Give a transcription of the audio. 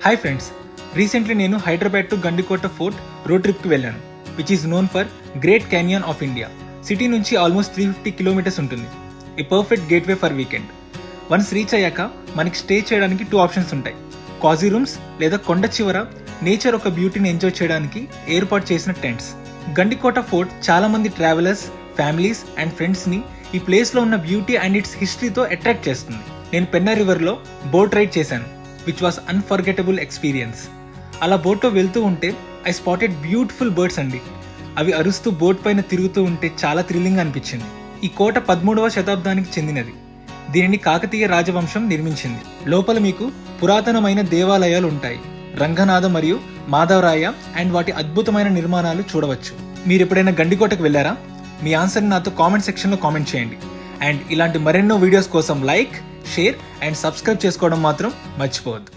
Hi friends, recently నేను Hyderabad to Gandikota fort road ట్రిప్కి వెళ్ళాను, which is known for great canyon of India. City నుంచి almost 350 kilometres ఉంటుంది. A perfect gateway for weekend. Once reach అయ్యాక మనకి stay చేయడానికి 2 options ఉంటాయి: కాజీ రూమ్స్ లేదా కొండ చివర నేచర్ ఒక బ్యూటీని ఎంజాయ్ చేయడానికి ఏర్పాటు చేసిన టెంట్స్. గండికోట ఫోర్ట్ చాలా మంది ట్రావెలర్స్, ఫ్యామిలీస్ అండ్ ఫ్రెండ్స్ని ఈ ప్లేస్లో ఉన్న బ్యూటీ అండ్ ఇట్స్ హిస్టరీతో అట్రాక్ట్ చేస్తుంది. నేను పెన్నా రివర్లో బోట్ రైడ్ చేశాను, విచ్ వాస్ అన్ఫర్గెటబుల్ ఎక్స్పీరియన్స్. అలా బోట్లో వెళ్తూ ఉంటే ఐ స్పాటెడ్ బ్యూటిఫుల్ బర్డ్స్ అండి. అవి అరుస్తూ బోట్ పైన తిరుగుతూ ఉంటే చాలా థ్రిల్లింగ్ అనిపించింది. ఈ కోట 13వ శతాబ్దానికి చెందినది. దీనిని కాకతీయ రాజవంశం నిర్మించింది. లోపల మీకు పురాతనమైన దేవాలయాలు ఉంటాయి. రంగనాథ మరియు మాధవరాయ అండ్ వాటి అద్భుతమైన నిర్మాణాలు చూడవచ్చు. మీరు ఎప్పుడైనా గండికోటకు వెళ్ళారా? మీ ఆన్సర్ని నాతో కామెంట్ సెక్షన్లో కామెంట్ చేయండి. అండ్ ఇలాంటి మరెన్నో వీడియోస్ కోసం లైక్, షేర్ అండ్ సబ్స్క్రైబ్ చేసుకోవడం మాత్రం మర్చిపోవద్దు.